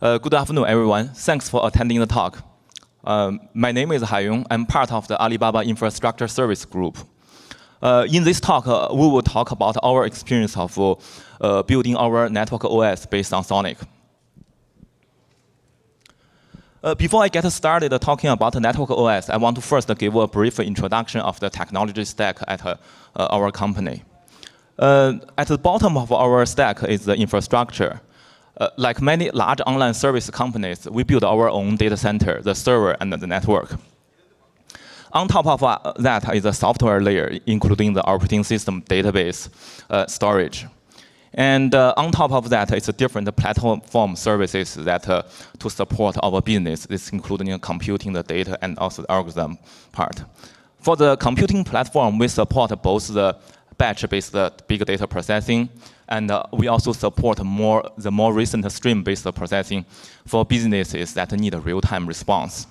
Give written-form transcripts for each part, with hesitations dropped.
Good afternoon, everyone. Thanks for attending the talk. My name is Haiyong. I'm part of the Alibaba Infrastructure Service Group. In this talk, we will talk about our experience of building our network OS based on SONiC. Before I get started talking about the network OS, I want to first give a brief introduction of the technology stack at our company. At the bottom of our stack is the infrastructure. Like many large online service companies, we build our own data center, the server, and the network. On top of that is a software layer, including the operating system, database, storage. And on top of that, it's a different platform services that to support our business. This including computing, the data, and also the algorithm part. For the computing platform, we support both the batch-based big data processing, and we also support the more recent stream-based processing for businesses that need a real-time response.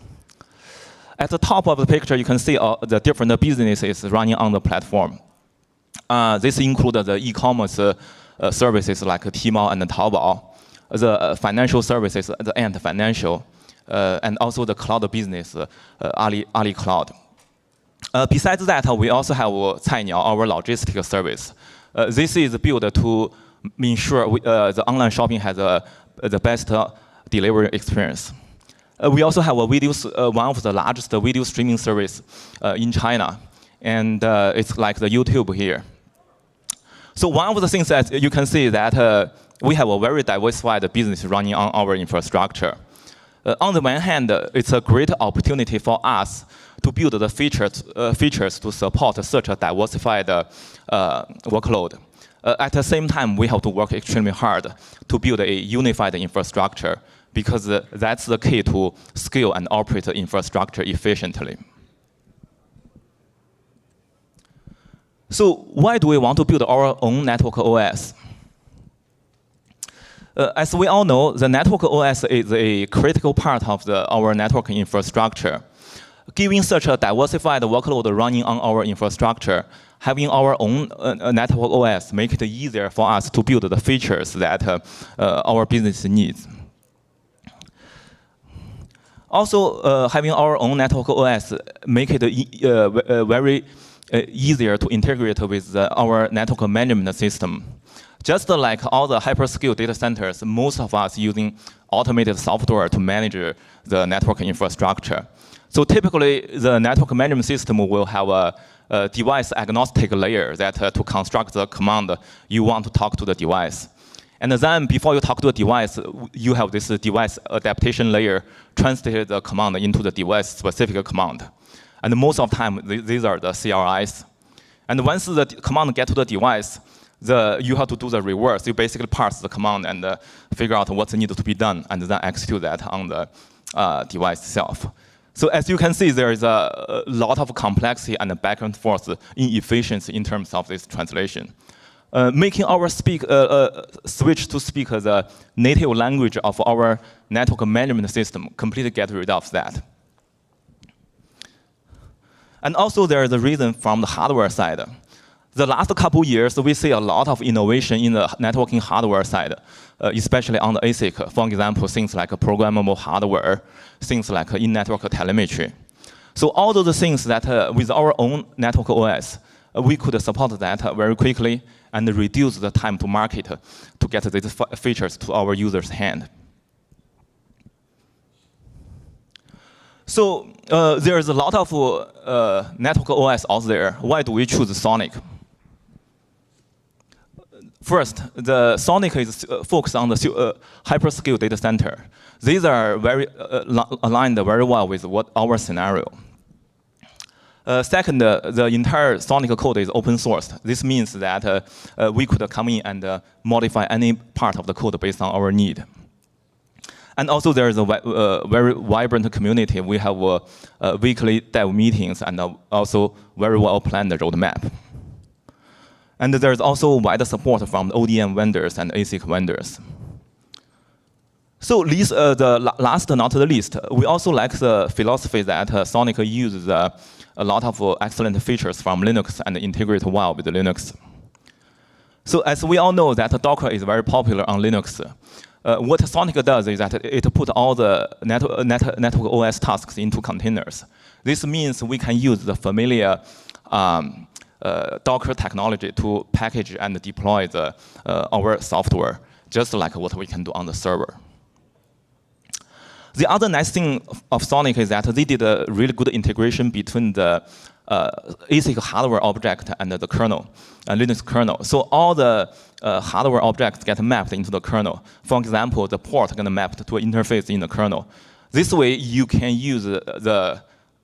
At the top of the picture, you can see the different businesses running on the platform. This includes the e-commerce services like Tmall and Taobao, the financial services, the Ant Financial, and also the cloud business, Ali Cloud. Besides that, we also have Cainiao, our logistics service. This is built to ensure the online shopping has the best delivery experience. We also have one of the largest video streaming service in China, and it's like the YouTube here. So one of the things that you can see that we have a very diversified business running on our infrastructure. On the one hand, it's a great opportunity for us to build the features to support such a diversified workload. At the same time, we have to work extremely hard to build a unified infrastructure because that's the key to scale and operate the infrastructure efficiently. So why do we want to build our own network OS? As we all know, the network OS is a critical part of our network infrastructure. Given such a diversified workload running on our infrastructure, having our own network OS makes it easier for us to build the features that our business needs. Also, having our own network OS make it very easier to integrate with our network management system. Just like all the hyperscale data centers, most of us using automated software to manage the network infrastructure. So typically, the network management system will have a device agnostic layer that to construct the command you want to talk to the device. And then before you talk to the device, you have this device adaptation layer translate the command into the device specific command. And most of the time, these are the CLIs. And once the command gets to the device, you have to do the reverse. You basically parse the command and figure out what's needed to be done, and then execute that on the device itself. So as you can see, there is a lot of complexity and back and forth inefficiency in terms of this translation. Making our switch to speak the native language of our network management system completely get rid of that. And also there is a reason from the hardware side. The last couple years, we see a lot of innovation in the networking hardware side, especially on the ASIC. For example, things like programmable hardware, things like in-network telemetry. So all those things that with our own network OS, we could support that very quickly and reduce the time to market to get these features to our users' hand. So there's a lot of network OS out there. Why do we choose SONiC? First, the SONiC is focused on the hyperscale data center. These are very aligned very well with our scenario. Second, the entire SONiC code is open source. This means that we could come in and modify any part of the code based on our need. And also, there is a very vibrant community. We have weekly dev meetings and also very well-planned roadmap. And there's also wider support from ODM vendors and ASIC vendors. So the last not the least, we also like the philosophy that SONiC uses a lot of excellent features from Linux and integrate well with Linux. So as we all know that Docker is very popular on Linux, what SONiC does is that it puts all the network OS tasks into containers. This means we can use the familiar Docker technology to package and deploy our software, just like what we can do on the server. The other nice thing of SONiC is that they did a really good integration between the ASIC hardware object and the kernel, Linux kernel. So all the hardware objects get mapped into the kernel. For example, the port gonna mapped to an interface in the kernel. This way, you can use the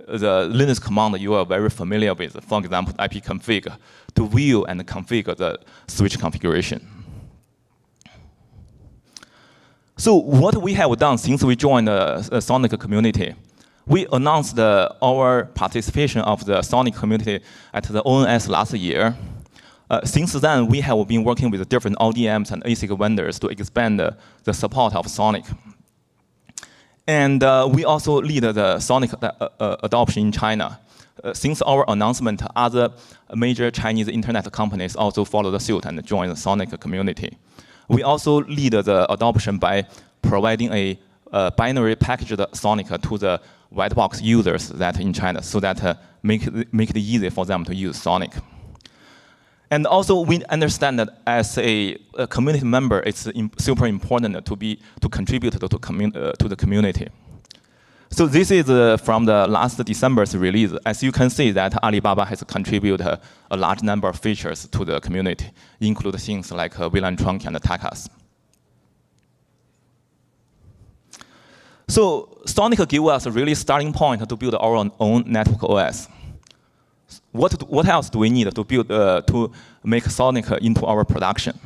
Linux command you are very familiar with, for example, ipconfig, to view and configure the switch configuration. So what we have done since we joined the SONiC community, we announced our participation of the SONiC community at the ONS last year. Since then, we have been working with different ODMs and ASIC vendors to expand the support of SONiC. And we also lead the SONiC adoption in China. Since our announcement, other major Chinese internet companies also followed suit and joined the SONiC community. We also lead the adoption by providing a binary packaged SONiC to the white box users that in China, so that make it easy for them to use SONiC. And also, we understand that as a community member, it's super important to contribute to the community. So this is from the last December's release. As you can see, that Alibaba has contributed a large number of features to the community, including things like VLAN trunk and TACAS. So SONiC gave us a really starting point to build our own network OS. What else do we need to build to make SONiC into our production?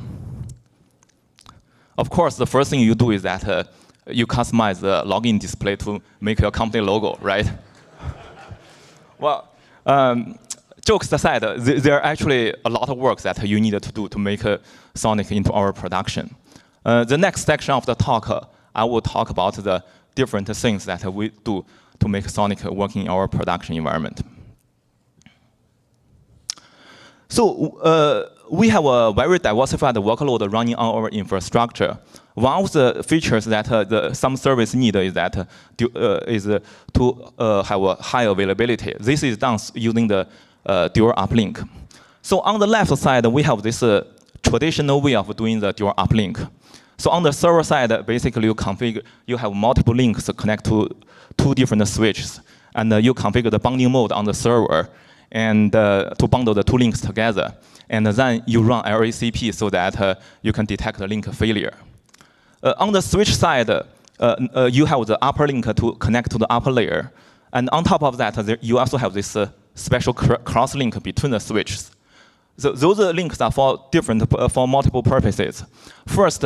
Of course, the first thing you do is that you customize the login display to make your company logo, right? Well, jokes aside, there are actually a lot of work that you need to do to make SONiC into our production. The next section of the talk, I will talk about the different things that we do to make SONiC work in our production environment. So we have a very diversified workload running on our infrastructure. One of the features that some service need is that to have a high availability. This is done using the dual uplink. So on the left side, we have this traditional way of doing the dual uplink. So on the server side, basically you have multiple links connect to two different switches, and you configure the bonding mode on the server, and to bundle the two links together. And then you run LACP so that you can detect the link failure. On the switch side, you have the upper link to connect to the upper layer. And on top of that, you also have this special cross link between the switches. So those links are for multiple purposes. First,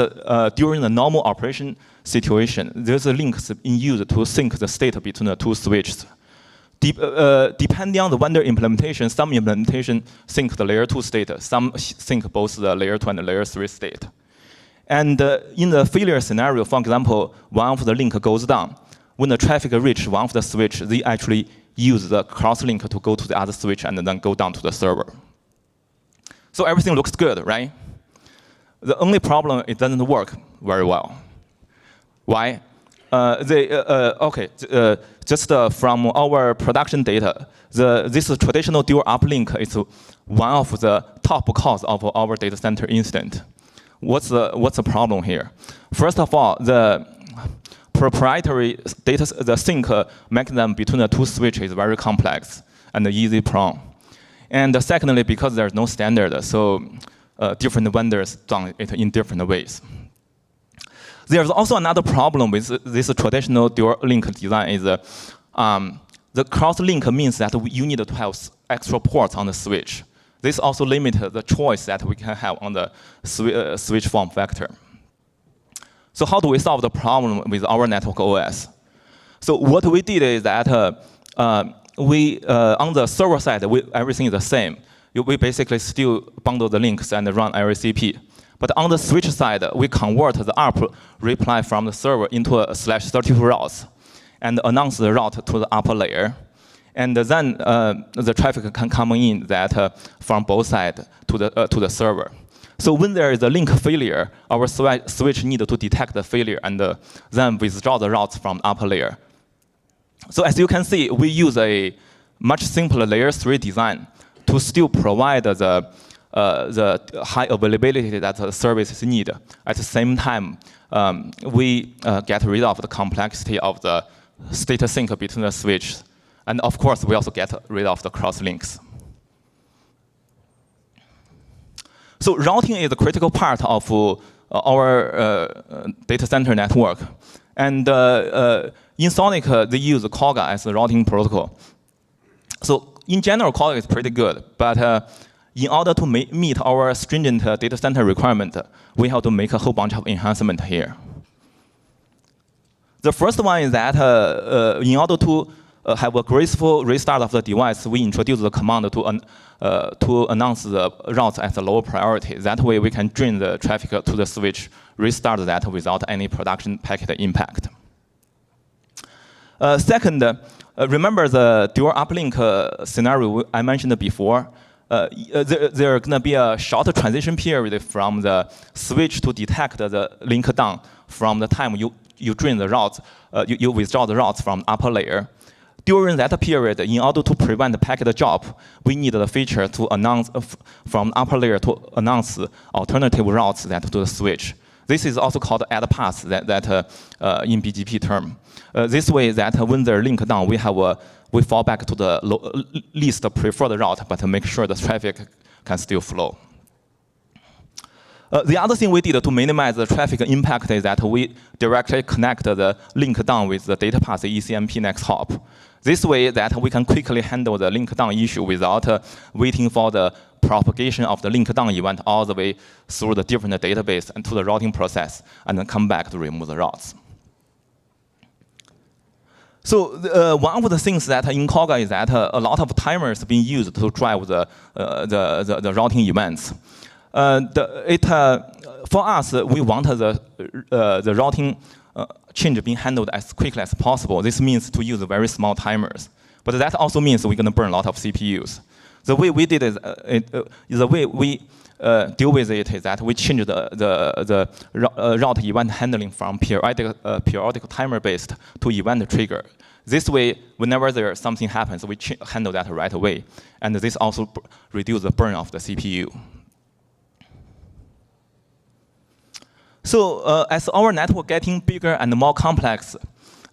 during the normal operation situation, there's a link in use to sync the state between the two switches. Depending on the vendor implementation, some implementation sync the layer 2 state, some sync both the layer 2 and the layer 3 state. And in the failure scenario, for example, one of the link goes down. When the traffic reaches one of the switch, they actually use the cross link to go to the other switch and then go down to the server. So everything looks good, right? The only problem, it doesn't work very well. Why? Just from our production data, this traditional dual uplink is one of the top cause of our data center incident. What's the problem here? First of all, the proprietary the sync mechanism between the two switches is very complex and easy prone. And secondly, because there's no standard, so different vendors done it in different ways. There's also another problem with this traditional dual link design is the cross link means that you need to have extra ports on the switch. This also limits the choice that we can have on the switch form factor. So how do we solve the problem with our network OS? So what we did is that on the server side, everything is the same. We basically still bundle the links and run LACP. But on the switch side, we convert the ARP reply from the server into a /32 routes and announce the route to the upper layer. And then the traffic can come in that from both sides to the server. So when there is a link failure, our switch need to detect the failure and then withdraw the routes from the upper layer. So as you can see, we use a much simpler layer 3 design to still provide the high availability that the services need. At the same time, we get rid of the complexity of the state sync between the switches. And of course, we also get rid of the cross links. So routing is a critical part of our data center network. And in SONiC, they use Quagga as the routing protocol. So in general, Quagga is pretty good. But in order to meet our stringent data center requirement, we have to make a whole bunch of enhancements here. The first one is that in order to have a graceful restart of the device, we introduce the command to announce the routes as a lower priority. That way, we can drain the traffic to the switch, restart that without any production packet impact. Second, remember the dual uplink scenario I mentioned before. There's going to be a short transition period from the switch to detect the link down from the time you drain the routes, you withdraw the routes from upper layer. During that period, in order to prevent the packet drop, we need the feature to announce from upper layer to announce alternative routes that to the switch. This is also called add pass that in BGP term. This way that when they're linked down, we fall back to the least preferred route, but to make sure the traffic can still flow. The other thing we did to minimize the traffic impact is that we directly connect the link down with the data path ECMP next hop. This way that we can quickly handle the link down issue without waiting for the propagation of the link down event all the way through the different database and to the routing process, and then come back to remove the routes. So one of the things that in Quagga is that a lot of timers being used to drive the routing events. For us, we want the routing change being handled as quickly as possible. This means to use very small timers. But that also means we're going to burn a lot of CPUs. The way we did is, the way we deal with it is that we change the route event handling from periodic timer-based to event trigger. This way, whenever something happens, we handle that right away. And this also reduces the burn of the CPU. So as our network getting bigger and more complex,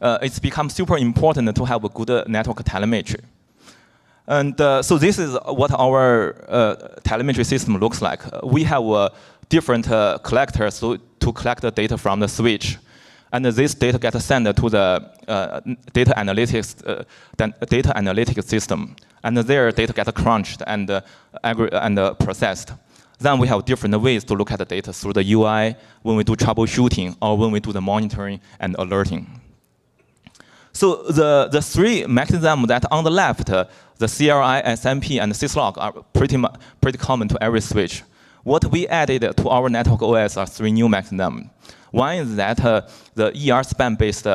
it's become super important to have a good network telemetry. And so this is what our telemetry system looks like. We have different collectors to collect the data from the switch. And this data gets sent to the data analytics system. And their data gets crunched and processed. Then we have different ways to look at the data through the UI when we do troubleshooting or when we do the monitoring and alerting. So the three mechanisms that on the left, the CLI, SMP, and syslog are pretty common to every switch. What we added to our network OS are three new mechanisms. One is that the ER span-based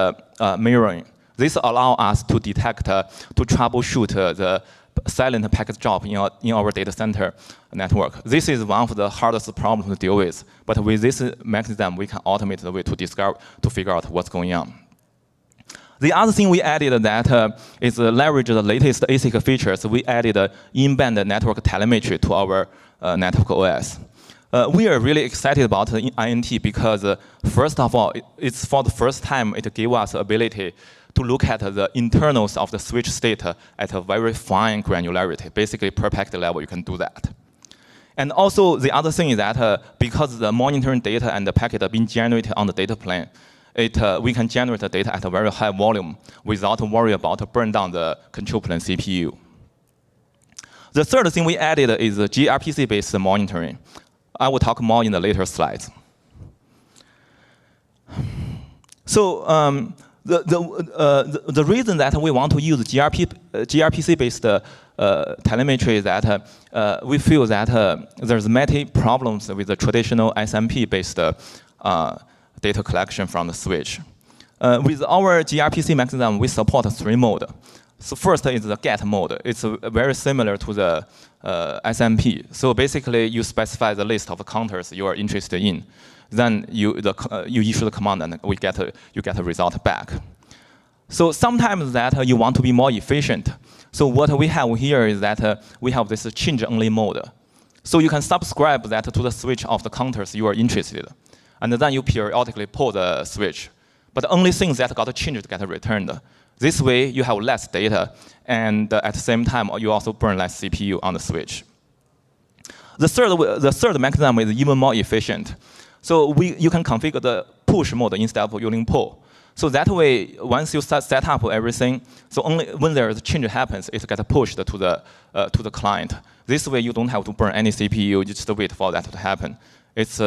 mirroring. This allows us to detect, to troubleshoot the silent packet drop in our data center network. This is one of the hardest problems to deal with. But with this mechanism, we can automate the way to figure out what's going on. The other thing we added that is leverage the latest ASIC features. We added in-band network telemetry to our network OS. We are really excited about the INT because, first of all, it's for the first time it gave us the ability to look at the internals of the switch state at a very fine granularity. Basically, per packet level, you can do that. And also, the other thing is that because the monitoring data and the packet are being generated on the data plane, we can generate the data at a very high volume without worry about burn down the control plane CPU. The third thing we added is the GRPC-based monitoring. I will talk more in the later slides. So the reason that we want to use GRPC-based telemetry is that we feel that there's many problems with the traditional SMP-based data collection from the switch. With our GRPC mechanism, we support three modes. So first is the GET mode. It's very similar to the SMP. So basically, you specify the list of counters you are interested in. Then you issue the command, and you get a result back. So sometimes that you want to be more efficient. So what we have here is that we have this change-only mode. So you can subscribe that to the switch of the counters you are interested, and then you periodically pull the switch. But the only things that got changed get returned. This way, you have less data, and at the same time, you also burn less CPU on the switch. The third mechanism is even more efficient. So you can configure the push mode instead of using pull. So that way, once you set up everything, so only when there is a change happens, it gets pushed to the client. This way, you don't have to burn any CPU. You just wait for that to happen. It's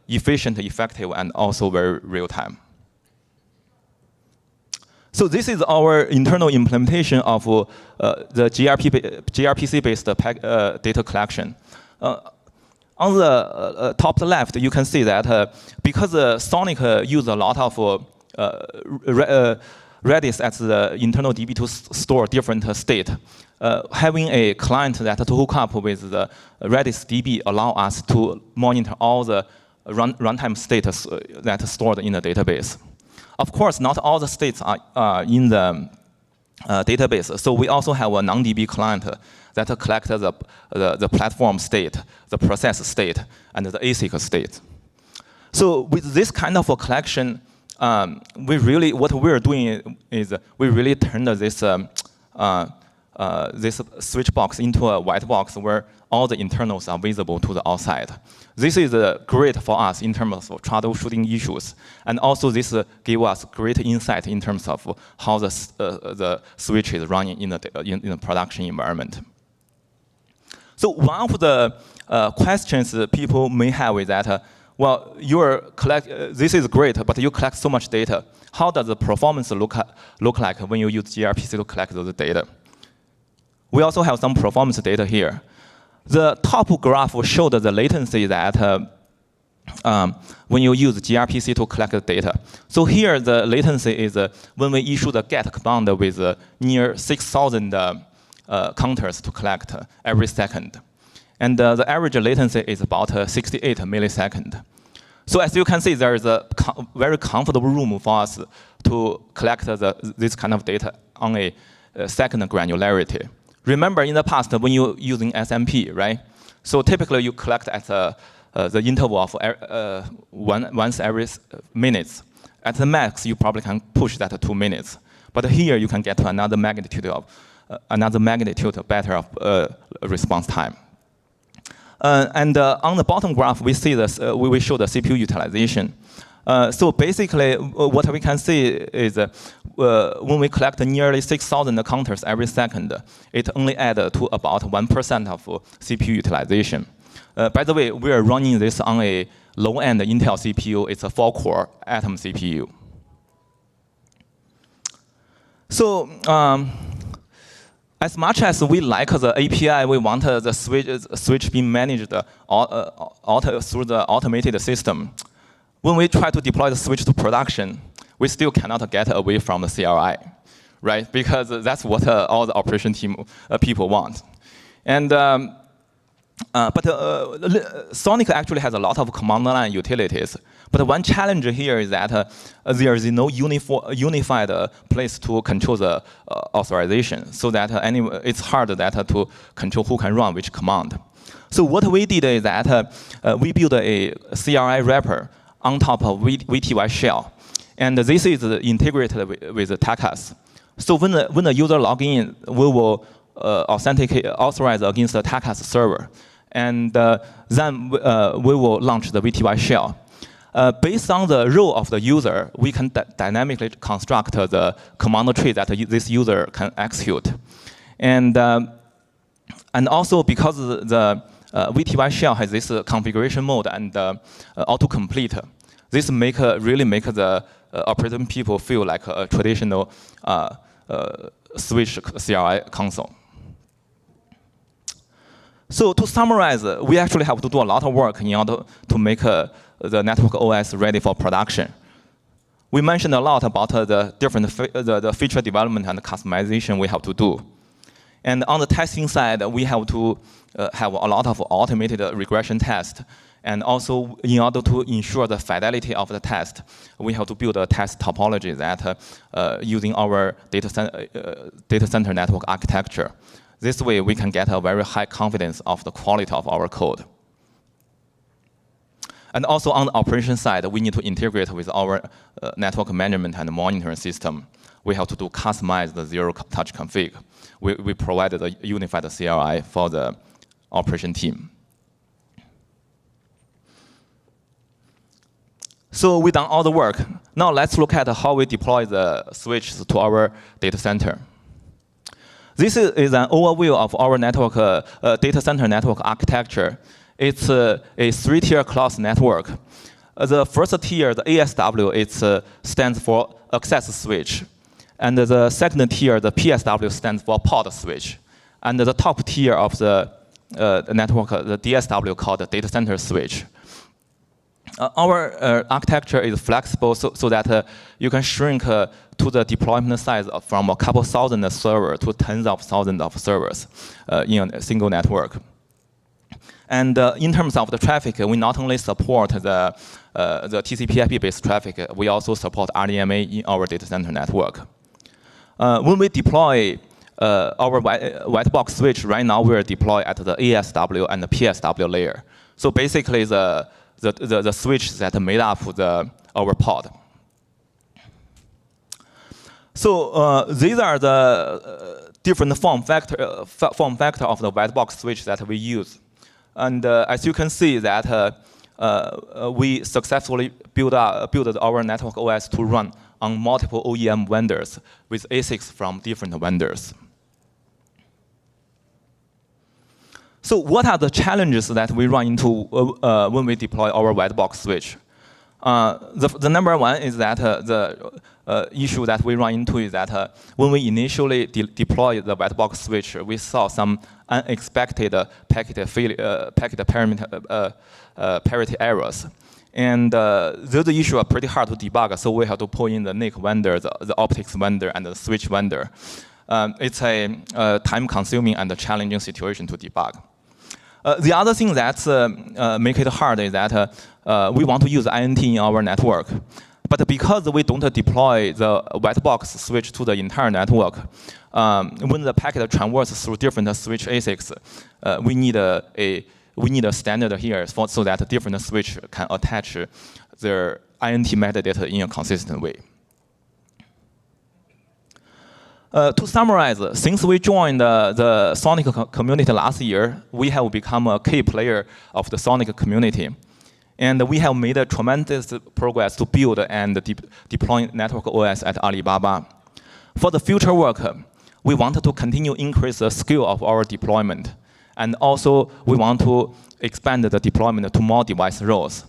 efficient, effective, and also very real time. So this is our internal implementation of the GRPC-based data collection. On the top left, you can see that because SONiC uses a lot of Redis as the internal DB to store different state, having a client that to hook up with the Redis DB allow us to monitor all the runtime status that is stored in the database. Of course, not all the states are in the database. So we also have a non-DB client that collects the platform state, the process state, and the ASIC state. So with this kind of a collection, what we're doing is we really turned this this switch box into a white box where all the internals are visible to the outside. This is great for us in terms of troubleshooting issues, and also this gives us great insight in terms of how the switch is running in the production environment. So one of the questions people may have is that, well, this is great, but you collect so much data. How does the performance look like when you use gRPC to collect those data? We also have some performance data here. The top graph showed the latency that when you use gRPC to collect the data. So here the latency is when we issue the get command with near 6,000 counters to collect every second. And the average latency is about 68 milliseconds. So as you can see, there is a very comfortable room for us to collect this kind of data on a second granularity. Remember in the past when you're using SMP, right? So typically you collect at the interval of once every minutes. At the max, you probably can push that to 2 minutes. But here you can get to another magnitude better of response time. And on the bottom graph, we see this. We show the CPU utilization. So basically, what we can see is when we collect nearly 6,000 counters every second, it only adds to about 1% of CPU utilization. By the way, we are running this on a low-end Intel CPU. It's a 4-core Atom CPU. So as much as we like the API, we want the switch being managed through the automated system. When we try to deploy the switch to production, we still cannot get away from the CLI, right? Because that's what all the operation team people want. And but SONiC actually has a lot of command line utilities. But one challenge here is that there is no unified place to control the authorization, so that it's hard to control who can run which command. So what we did is that we built a CLI wrapper on top of VTY shell. And this is integrated with TACAS. So when the user log in, we will authorize against the TACAS server. And then we will launch the VTY shell. Based on the role of the user, we can dynamically construct the command tree that this user can execute. And also because the VTY shell has this configuration mode and autocomplete, this really make the operating people feel like a traditional switch CLI console. So to summarize, we actually have to do a lot of work in order to make the network OS ready for production. We mentioned a lot about the different the feature development and customization we have to do. And on the testing side, we have to have a lot of automated regression tests. And also, in order to ensure the fidelity of the test, we have to build a test topology that using our data center network architecture. This way, we can get a very high confidence of the quality of our code. And also on the operation side, we need to integrate with our network management and monitoring system. We have to do customize the zero-touch config. We provided a unified CLI for the operation team. So we've done all the work. Now let's look at how we deploy the switches to our data center. This is an overview of our network, data center network architecture. It's a three-tier class network. The first tier, the ASW, it stands for access switch. And the second tier, the PSW, stands for pod switch. And the top tier of the network, the DSW, called the data center switch. Our architecture is flexible so that you can shrink to the deployment size from a couple thousand servers to tens of thousands of servers in a single network. And in terms of the traffic, we not only support the TCP/IP-based traffic, we also support RDMA in our data center network. When we deploy our white box switch, right now we're deployed at the ASW and the PSW layer. So basically, the switch that made up our pod. So these are the different form factor of the white box switch that we use. And as you can see that we successfully built our network OS to run on multiple OEM vendors with ASICs from different vendors. So what are the challenges that we run into when we deploy our white box switch? The number one is that the issue that we run into is that when we initially deploy the white box switch, we saw some unexpected packet parity errors. And those issues are pretty hard to debug, so we have to pull in the NIC vendor, the optics vendor, and the switch vendor. It's a time-consuming and challenging situation to debug. The other thing that makes it hard is that we want to use INT in our network. But because we don't deploy the white box switch to the entire network, when the packet traverses through different switch ASICs, we need a standard here so that different switch can attach their INT metadata in a consistent way. To summarize, since we joined the SONiC community last year, we have become a key player of the SONiC community. And we have made a tremendous progress to build and deploy network OS at Alibaba. For the future work, we want to continue increase the scale of our deployment. And also, we want to expand the deployment to more device roles.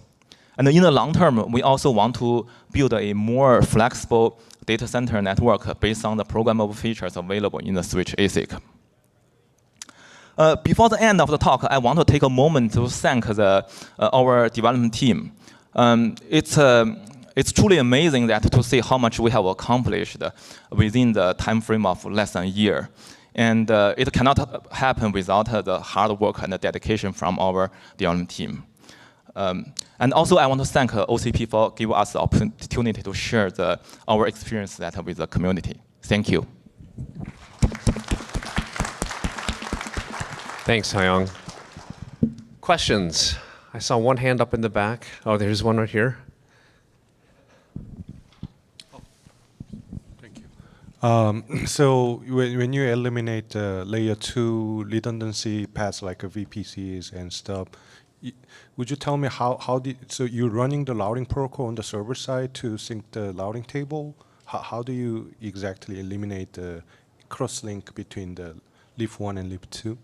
And in the long term, we also want to build a more flexible data center network based on the programmable features available in the switch ASIC. Before the end of the talk, I want to take a moment to thank our development team. It's truly amazing to see how much we have accomplished within the time frame of less than a year. And it cannot happen without the hard work and the dedication from our development team. And also, I want to thank OCP for giving us the opportunity to share our experience with the community. Thank you. Thanks, Haiyong. Questions? I saw one hand up in the back. Oh, there's one right here. Thank you. So when you eliminate layer 2 redundancy paths like VPCs and stuff, would you tell me so you're running the routing protocol on the server side to sync the routing table? How do you exactly eliminate the cross-link between the leaf 1 and leaf 2?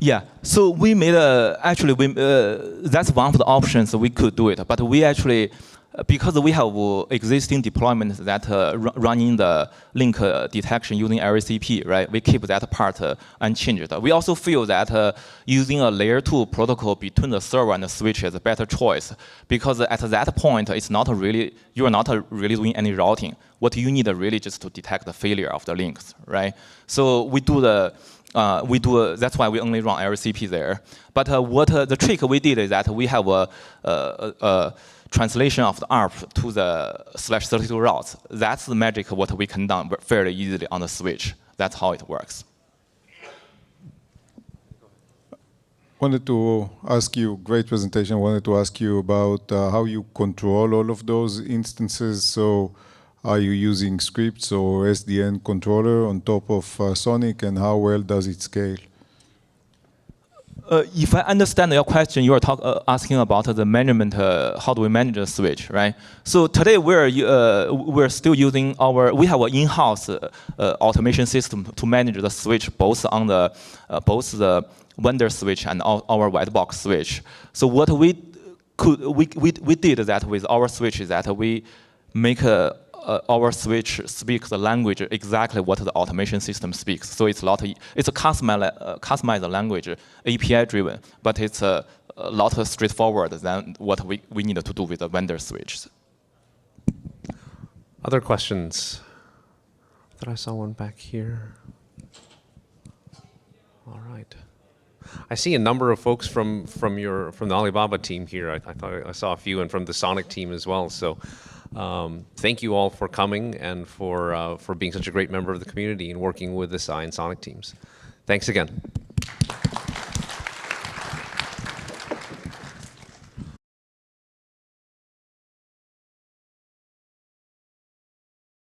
Yeah, so we made that's one of the options we could do it, but we actually because we have existing deployments that running the link detection using RACP, right? We keep that part unchanged. We also feel that using a layer 2 protocol between the server and the switch is a better choice, because at that point, it's not really, you are not really doing any routing. What you need really just to detect the failure of the links, right? So we do the that's why we only run RACP there. But the trick we did is that we have a translation of the ARP to the /32 routes. That's the magic what we can do fairly easily on the switch. That's how it works. Wanted to ask you, great presentation, wanted to ask you about how you control all of those instances. So are you using scripts or SDN controller on top of SONiC, and how well does it scale? If I understand your question, you are asking about the management, how do we manage the switch, right? So today we're still using we have an in-house automation system to manage the switch both on both the vendor switch and our white box switch. So what we did that with our switch is that we make our switch speaks the language exactly what the automation system speaks. So it's a customized language, API driven, but it's a lot straightforward than what we need to do with the vendor switches. Other questions? I thought I saw one back here. All right. I see a number of folks from the Alibaba team here. I thought I saw a few, and from the SONiC team as well. So thank you all for coming and for being such a great member of the community and working with the SI and SONiC teams. Thanks again.